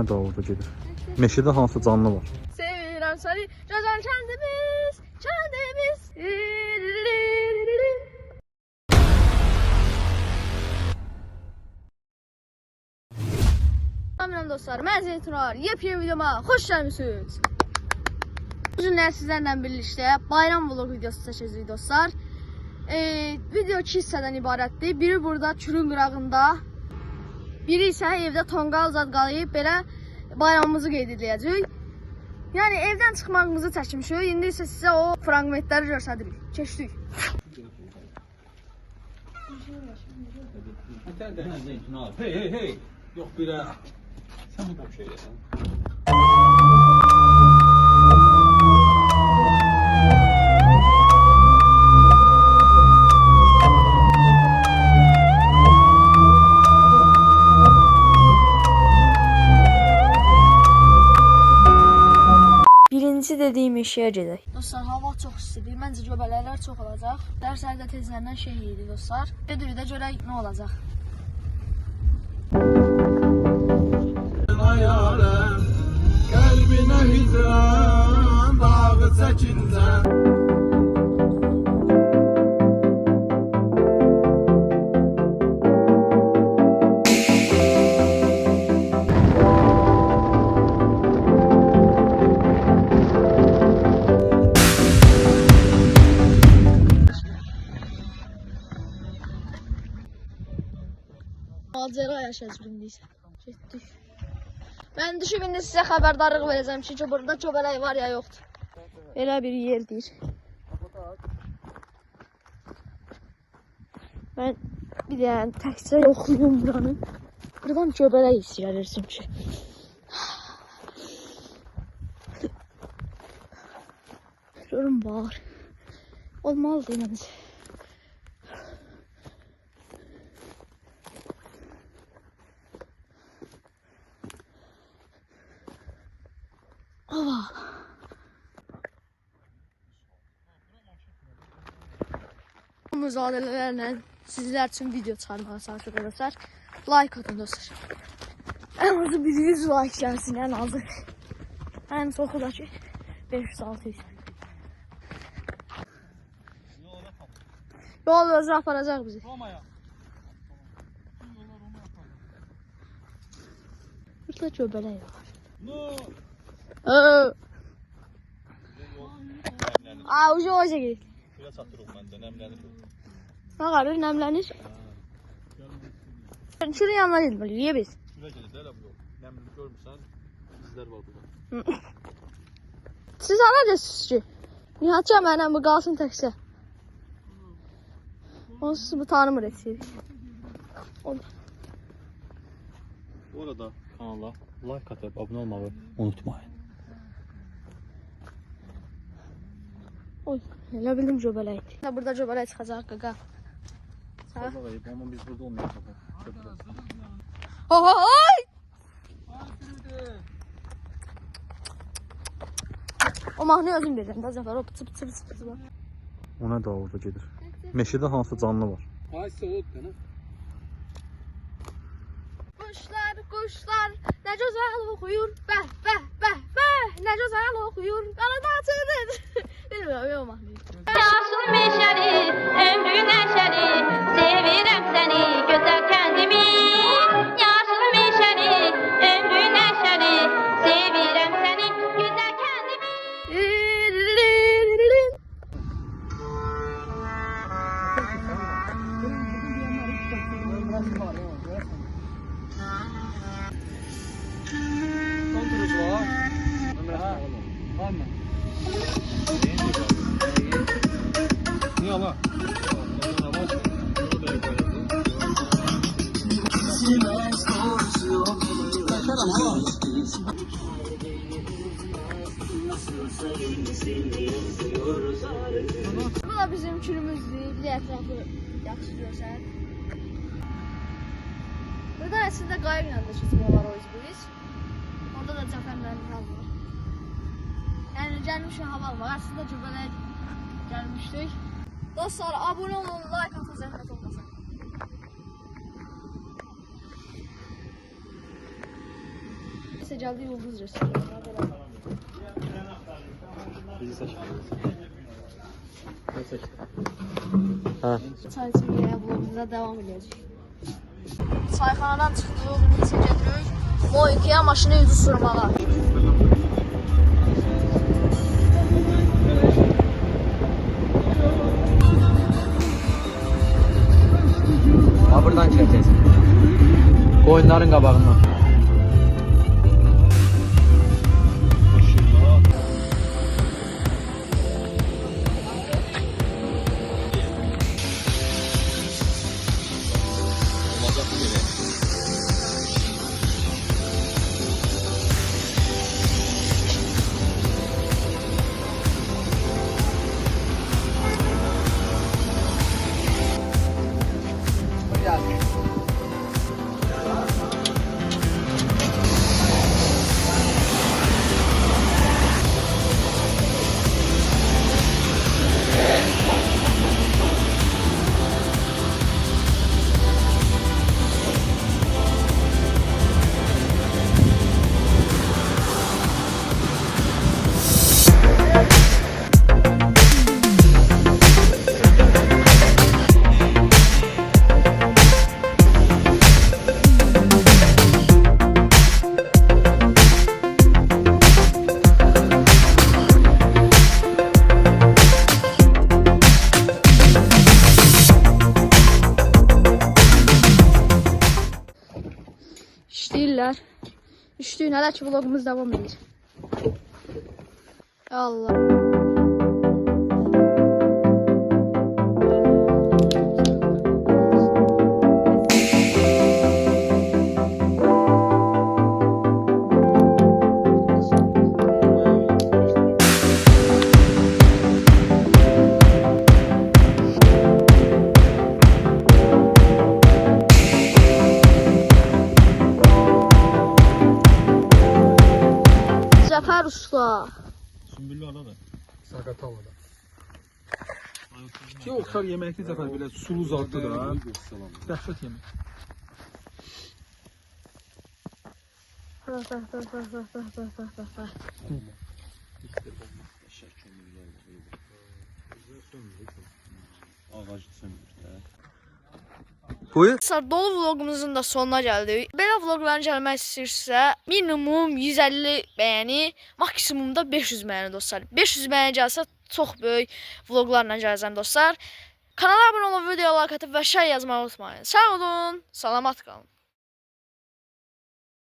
O ne davulda gedir? Meşədə hansı canlı var? Sevirəm səni, gözəl kəndimiz, kəndimiz. Salam dostlar, mən Zeytunar. Yepyeni videoma xoş gəlmisiniz. Bu gün sizlərlə birlikdə bayram vlog videosu çəkəcəyik dostlar. Video 2 hissədən ibarətdir. Biri burada Kürün qırağında, biri isə evdə tonqal zad qalıyıb belə bayramımızı qeyd edəcəyik. Yəni evdən çıxmağımızı çəkmişik. İndi isə sizə o fraqmentləri göstəririk. Keçdik. Hey. Yox birə. Sən bu bir şey eləsən. Birinci dediyim işe gedək. Dostlar, hava çox istidir. Məncə göbələklər çox olacaq. Dərsləri də tezlərindən şey idi dostlar. Gedirik də görək nə olacaq. Hayalem, kalbine hicran, dağı çekince. Macera yaşayacağız indi isə. Getdik. Mən düşüb indi sizə xəbərdarlıq verəcəm ki, burada göbələk var ya yoxdur. Belə bir yerdir. Mən bir dənə təkcə yoxlayım buranı. Buradan göbələk hissi gəlirsin ki. Görün var. Olmalıdır məncə. Hava. Bu müzakirələrlə sizlər üçün video çıxarmağa çalışırıq dostlar. Like atın dostlar. En azı 100 like gəlsin, en azı. En çoxu da ki 500-600. Yol özü aparacaq bizi. Burada göbələk var. Uca gelir. Biraz atırıq məndə, nəmlənir bu. Ne kadar nemlenir? Şuraya yanına gitmeli, niye biz? Şuraya gelir, elə bu. Nəmlini görmürsən, izlər var burada. Siz anacaqsınız ki? Nihatca məndən bu qalsın təkcə. Onsuz bu tanımır etseydik. Orada kanala like atıp abone olmayı unutmayın. Oy, elə bildim göbələkdir. Burada göbələk çıxacaq qaqa. Fazla ayıp ama biz burada olmayacaq. Oy! O mahnı özüm verirəm, da Zəfər, o pıçı pıçı. O ne davulda gedir? Meşədə hansı canlı var? Kuşlar, ne güzel okuyur, ne güzel okuyur, kanat açılır. Bilmiyorum, o mahnı. Yaşım meşəli, ömrüm nəşəli, sevirəm səni, gözəl kəndimi. Yaşım meşəli, ömrüm nəşəli, sevirəm səni, gözəl kəndimi. Niye ala? Bu da bizim külümüzdür, bir de etrafı yaxşı görsən. Burada əslində qayıqla da keçmək o biz. Orada da Cəfərlərin hal var. Yəni gəlmişik hava var, aslında göbələk gəlmişdik. Dostlar, abone olun, like atın, zəhmət olmasın. isə gəldi Ulduz restoranına. Bizi seç. Çay içməyə vlogumuza davam edəcək. Çayxanadan çıxdıq, indi isə gedirik Moykiyə maşını üzü sürməyə. Ha buradan gireceğiz. Koyunların qabağından. İşləyirlər. Düşdük, hələ ki vlogumuz davam edir. Allah. Zəfər usta. Sümbüllü anadır. Saqatalada. Ki oxtar yeməkli Zəfər belə sulu zaddır da. Dəhşət yemək. Ağacı söndür. Buyur. Dolu vlogumuzun da sonuna gəldik. Belə vlogların gəlmək istəyirsə, minimum 150 bəyəni, maksimumda 500 bəyəni dostlar. 500 bəyəni gəlsə çox böyük vloglarla gələcəm dostlar. Kanala abunə olub, videoya like atıb və şey yazmağı unutmayın. Sağ olun, salamat qalın.